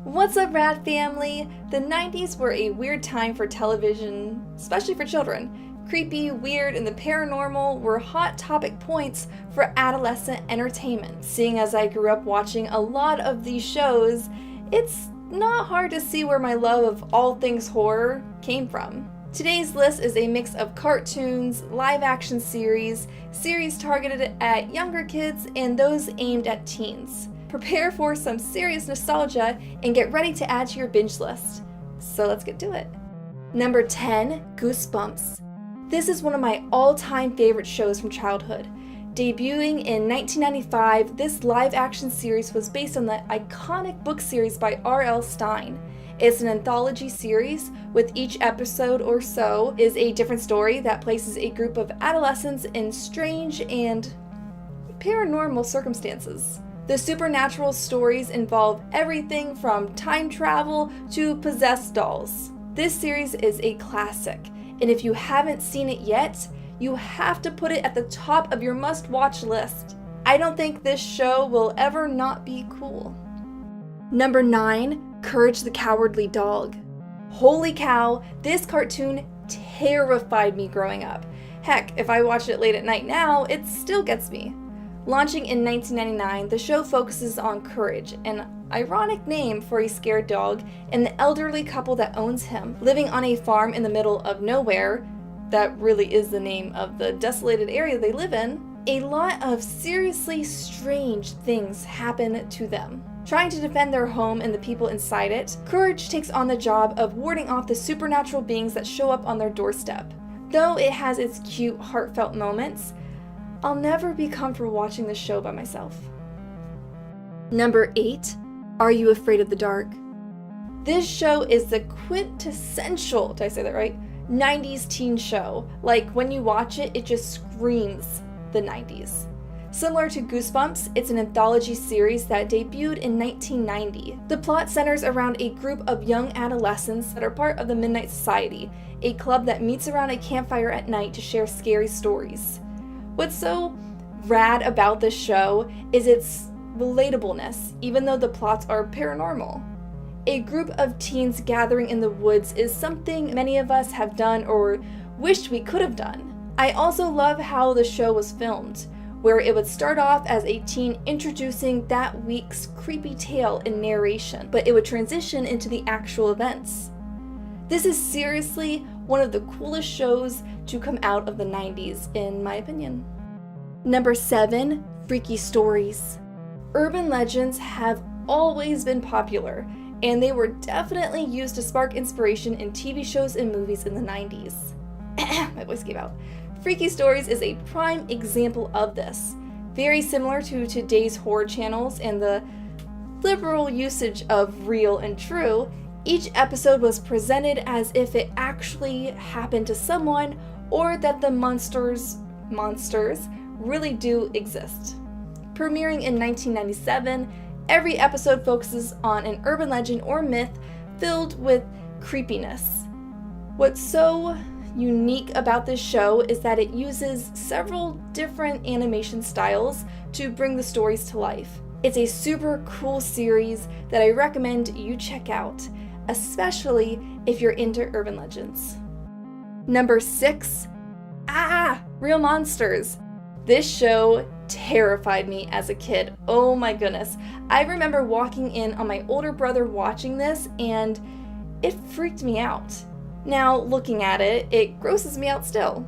What's up, Rad family? The 90s were a weird time for television, especially for children. Creepy, weird, and the paranormal were hot topic points for adolescent entertainment. Seeing as I grew up watching a lot of these shows, it's not hard to see where my love of all things horror came from. Today's list is a mix of cartoons, live-action series targeted at younger kids, and those aimed at teens. Prepare for some serious nostalgia and get ready to add to your binge list. So let's get to it. Number 10, Goosebumps. This is one of my all-time favorite shows from childhood. Debuting in 1995, this live-action series was based on the iconic book series by R.L. Stine. It's an anthology series, with each episode or so is a different story that places a group of adolescents in strange and paranormal circumstances. The supernatural stories involve everything from time travel to possessed dolls. This series is a classic, and if you haven't seen it yet, you have to put it at the top of your must-watch list. I don't think this show will ever not be cool. Number 9, Courage the Cowardly Dog. Holy cow, this cartoon terrified me growing up. Heck, if I watch it late at night now, it still gets me. Launching in 1999, the show focuses on Courage, an ironic name for a scared dog, and the elderly couple that owns him, living on a farm in the middle of nowhere. That really is the name of the desolated area they live in. A lot of seriously strange things happen to them. Trying to defend their home and the people inside it, Courage takes on the job of warding off the supernatural beings that show up on their doorstep. Though it has its cute, heartfelt moments, I'll never be comfortable watching this show by myself. Number 8, Are You Afraid of the Dark? This show is the quintessential, did I say that right? 90s teen show. Like, when you watch it, it just screams the 90s. Similar to Goosebumps, it's an anthology series that debuted in 1990. The plot centers around a group of young adolescents that are part of the Midnight Society, a club that meets around a campfire at night to share scary stories. What's so rad about this show is its relatableness, even though the plots are paranormal. A group of teens gathering in the woods is something many of us have done or wished we could have done. I also love how the show was filmed, where it would start off as a teen introducing that week's creepy tale in narration, but it would transition into the actual events. This is seriously one of the coolest shows to come out of the 90s, in my opinion. Number 7, Freaky Stories. Urban legends have always been popular, and they were definitely used to spark inspiration in TV shows and movies in the 90s. My voice gave out. Freaky Stories is a prime example of this. Very similar to today's horror channels and the liberal usage of real and true, each episode was presented as if it actually happened to someone or that the monsters really do exist. Premiering in 1997, every episode focuses on an urban legend or myth filled with creepiness. What's so unique about this show is that it uses several different animation styles to bring the stories to life. It's a super cool series that I recommend you check out, especially if you're into urban legends. Number 6, Real Monsters. This show terrified me as a kid. Oh my goodness. I remember walking in on my older brother watching this, and it freaked me out. Now, looking at it, it grosses me out still.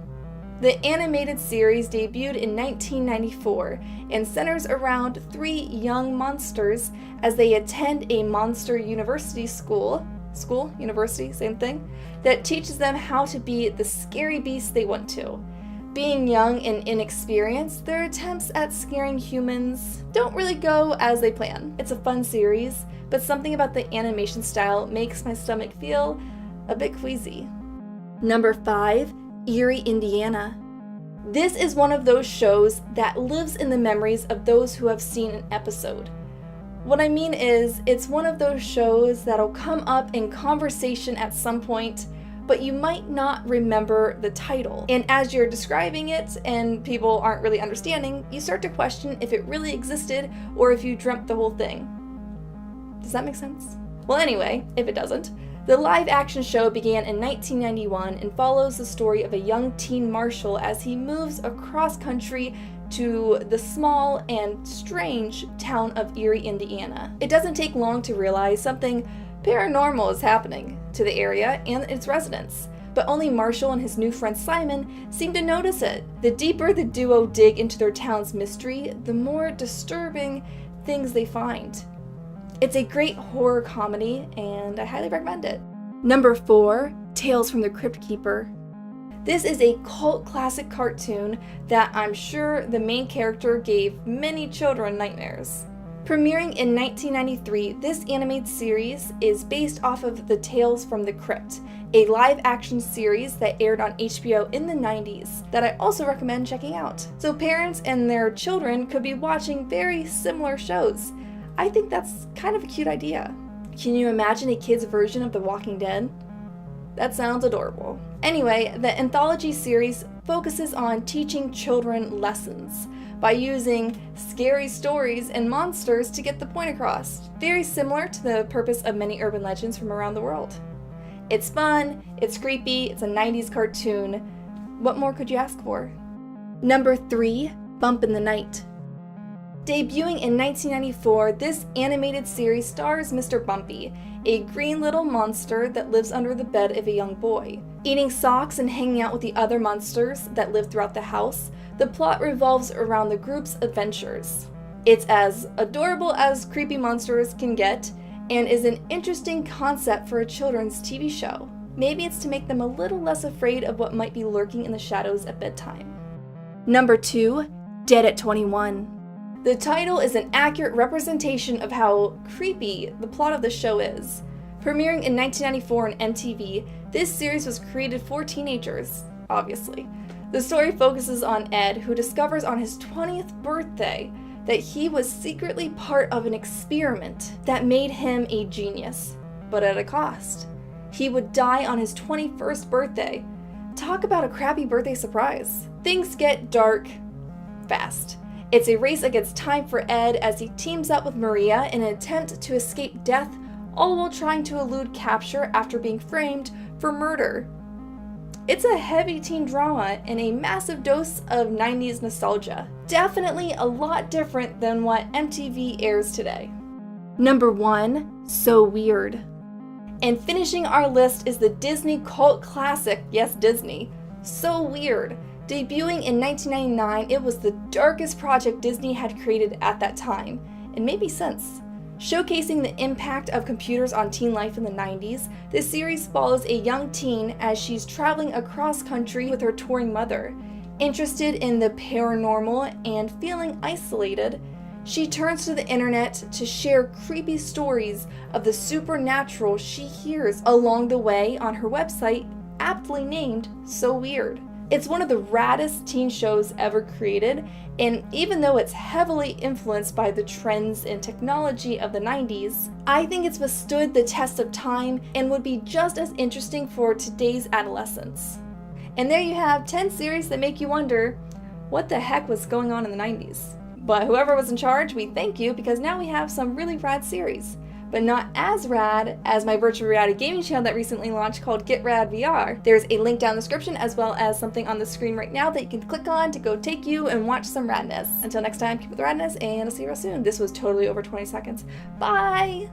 The animated series debuted in 1994 and centers around 3 young monsters as they attend a monster university university, same thing, that teaches them how to be the scary beasts they want to. Being young and inexperienced, their attempts at scaring humans don't really go as they plan. It's a fun series, but something about the animation style makes my stomach feel a bit queasy. Number 5, Eerie, Indiana. This is one of those shows that lives in the memories of those who have seen an episode. What I mean is, it's one of those shows that'll come up in conversation at some point, but you might not remember the title. And as you're describing it and people aren't really understanding, you start to question if it really existed or if you dreamt the whole thing. Does that make sense? Well, anyway, if it doesn't. The live-action show began in 1991 and follows the story of a young teen Marshall as he moves across country to the small and strange town of Erie, Indiana. It doesn't take long to realize something paranormal is happening to the area and its residents, but only Marshall and his new friend Simon seem to notice it. The deeper the duo dig into their town's mystery, the more disturbing things they find. It's a great horror comedy, and I highly recommend it. Number 4, Tales from the Crypt Keeper. This is a cult classic cartoon that I'm sure the main character gave many children nightmares. Premiering in 1993, this animated series is based off of the Tales from the Crypt, a live-action series that aired on HBO in the 90s that I also recommend checking out. So parents and their children could be watching very similar shows. I think that's kind of a cute idea. Can you imagine a kid's version of The Walking Dead? That sounds adorable. Anyway, the anthology series focuses on teaching children lessons by using scary stories and monsters to get the point across. Very similar to the purpose of many urban legends from around the world. It's fun, it's creepy, it's a 90s cartoon. What more could you ask for? Number 3, Bump in the Night. Debuting in 1994, this animated series stars Mr. Bumpy, a green little monster that lives under the bed of a young boy. Eating socks and hanging out with the other monsters that live throughout the house, the plot revolves around the group's adventures. It's as adorable as creepy monsters can get, and is an interesting concept for a children's TV show. Maybe it's to make them a little less afraid of what might be lurking in the shadows at bedtime. Number 2, Dead at 21. The title is an accurate representation of how creepy the plot of the show is. Premiering in 1994 on MTV, this series was created for teenagers, obviously. The story focuses on Ed, who discovers on his 20th birthday that he was secretly part of an experiment that made him a genius, but at a cost. He would die on his 21st birthday. Talk about a crappy birthday surprise. Things get dark fast. It's a race against time for Ed as he teams up with Maria in an attempt to escape death, all while trying to elude capture after being framed for murder. It's a heavy teen drama and a massive dose of 90s nostalgia. Definitely a lot different than what MTV airs today. Number 1, So Weird. And finishing our list is the Disney cult classic, yes Disney, So Weird. Debuting in 1999, it was the darkest project Disney had created at that time, and maybe since. Showcasing the impact of computers on teen life in the 90s, this series follows a young teen as she's traveling across country with her touring mother. Interested in the paranormal and feeling isolated, she turns to the internet to share creepy stories of the supernatural she hears along the way on her website, aptly named So Weird. It's one of the raddest teen shows ever created, and even though it's heavily influenced by the trends and technology of the 90s, I think it's withstood the test of time and would be just as interesting for today's adolescents. And there you have 10 series that make you wonder, what the heck was going on in the 90s? But whoever was in charge, we thank you, because now we have some really rad series. But not as rad as my virtual reality gaming channel that recently launched called Get Rad VR. There's a link down in the description as well as something on the screen right now that you can click on to go take you and watch some radness. Until next time, keep with the radness, and I'll see you real soon. This was totally over 20 seconds. Bye!